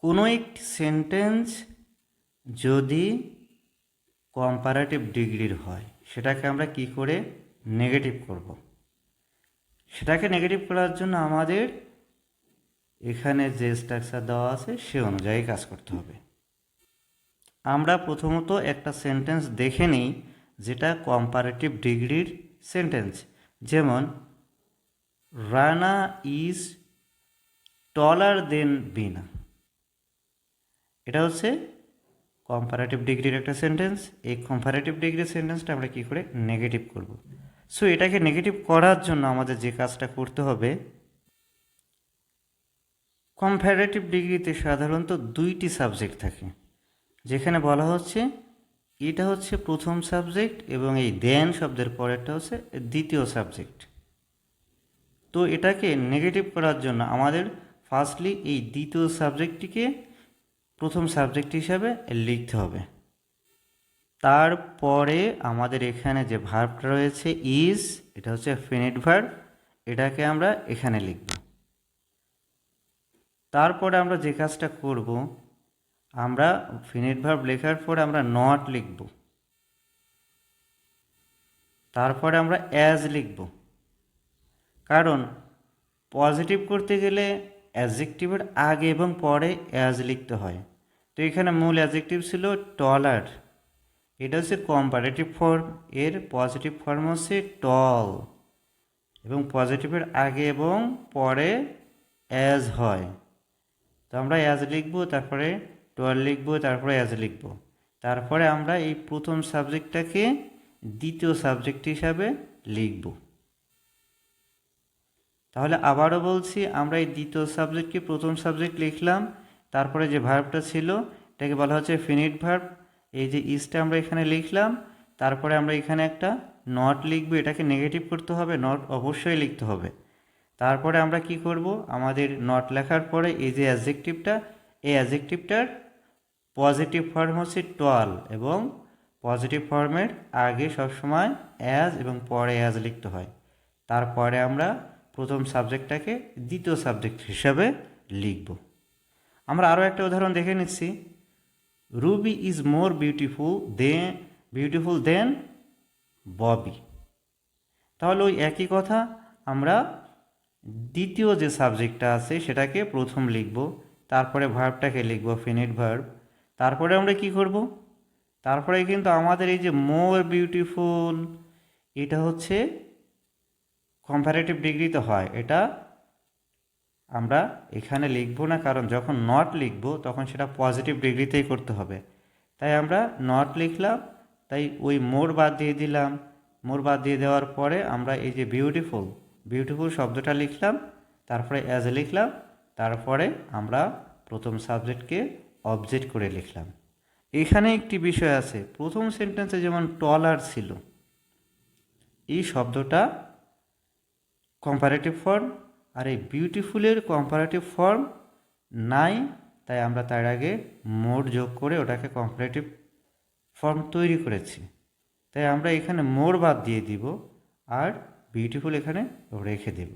কোনো একটি সেন্টেন্স যদি কম্পারেটিভ ডিগ্রির হয় সেটাকে আমরা কি করে নেগেটিভ করব। সেটাকে নেগেটিভ করার জন্য আমাদের এখানে যে স্ট্রাকচার দেওয়া আছে সে অনুযায়ী কাজ করতে হবে। আমরা প্রথমত একটা সেন্টেন্স দেখে নিই যেটা কম্পারেটিভ ডিগ্রির সেন্টেন্স। যেমন রানা ইজ টলার দেন বিনা, এটা হচ্ছে কম্পারেটিভ ডিগ্রির একটা সেন্টেন্স। এই কম্পারেটিভ ডিগ্রির সেন্টেন্সটা আমরা কী করে নেগেটিভ করব। সো এটাকে নেগেটিভ করার জন্য আমাদের যে কাজটা করতে হবে, কম্পারেটিভ ডিগ্রিতে সাধারণত দুইটি সাবজেক্ট থাকে, যেখানে বলা হচ্ছে এটা হচ্ছে প্রথম সাবজেক্ট এবং এই দেন শব্দের পরেরটা হচ্ছে দ্বিতীয় সাবজেক্ট। তো এটাকে নেগেটিভ করার জন্য আমাদের ফার্স্টলি এই দ্বিতীয় সাবজেক্টটিকে প্রথম সাবজেক্ট হিসাবে লিখতে হবে। তারপরে আমাদের এখানে যে ভার্বটা রয়েছে ইজ, এটা হচ্ছে ফিনিট ভার্ব, এটাকে আমরা এখানে লিখব। তারপরে আমরা যে কাজটা করব, আমরা ফিনিট ভার্ব লেখার পরে আমরা নট লিখব, তারপরে আমরা অ্যাজ লিখব। কারণ পজিটিভ করতে গেলে অ্যাডজেক্টিভের আগে এবং পরে অ্যাজ লিখতে হয়। তো এখানে মূল অ্যাডজেক্টিভ ছিল টলার, এটা হচ্ছে কম্পারেটিভ ফর্ম, এর পজিটিভ ফর্ম হচ্ছে টল, এবং পজিটিভের আগে এবং পরে অ্যাজ হয়। তো আমরা অ্যাজ লিখব, তারপরে টল লিখব, তারপরে অ্যাজ লিখব। তারপরে আমরা এই প্রথম সাবজেক্টটাকে দ্বিতীয় সাবজেক্ট হিসাবে লিখব। তাহলে আবারও বলছি, আমরা এই দ্বিতীয় সাবজেক্টকে প্রথম সাবজেক্ট লিখলাম, তারপরে যে ভার্বটা ছিল এটাকে বলা হচ্ছে ফিনিট ভার্ব। এই যে ইজটা আমরা এখানে লিখলাম, তারপরে আমরা এখানে একটা নট লিখব, এটাকে নেগেটিভ করতে হবে, নট অবশ্যই লিখতে হবে। তারপরে আমরা কি করব, আমাদের নট লেখার পরে এই যে অ্যাডজেক্টিভটা, এই অ্যাডজেক্টিভটার পজিটিভ ফর্ম হচ্ছে টল, এবং পজিটিভ ফর্মের আগে সবসময় অ্যাজ এবং পরে অ্যাজ লিখতে হয়। তারপরে আমরা প্রথম সাবজেক্টটাকে দ্বিতীয় সাবজেক্ট হিসাবে লিখব। আমরা আরও একটা উদাহরণ দেখে নিচ্ছি। রুবি ইজ মোর বিউটিফুল দেন ববি। তাহলে ওই একই কথা, আমরা দ্বিতীয় যে সাবজেক্টটা আছে সেটাকে প্রথম লিখব, তারপরে ভার্বটাকে লিখব ফিনিট ভার্ব। তারপরে আমরা কি করব, তারপরে কিন্তু আমাদের এই যে মোর বিউটিফুল, এটা হচ্ছে কম্পারেটিভ ডিগ্রিতে হয়, এটা আমরা এখানে লিখব না, কারণ যখন নট লিখব তখন সেটা পজিটিভ ডিগ্রিতেই করতে হবে। তাই আমরা নট লিখলাম, তাই ওই মোর বাদ দিয়ে দিলাম। মোর বাদ দিয়ে দেওয়ার পরে আমরা এই যে বিউটিফুল শব্দটা লিখলাম, তারপরে অ্যাজ লিখলাম, তারপরে আমরা প্রথম সাবজেক্টকে অবজেক্ট করে লিখলাম। এখানে একটি বিষয় আছে, প্রথম সেন্টেন্সে যেমন টলার ছিল, এই শব্দটা কম্পারেটিভ ফর্ম, আর এই বিউটিফুলের কম্পারেটিভ ফর্ম নাই, তাই আমরা তার আগে মোর যোগ করে ওটাকে কম্পারেটিভ ফর্ম তৈরি করেছি। তাই আমরা এখানে মোর বাদ দিয়ে দিব আর বিউটিফুল এখানে রেখে দেব।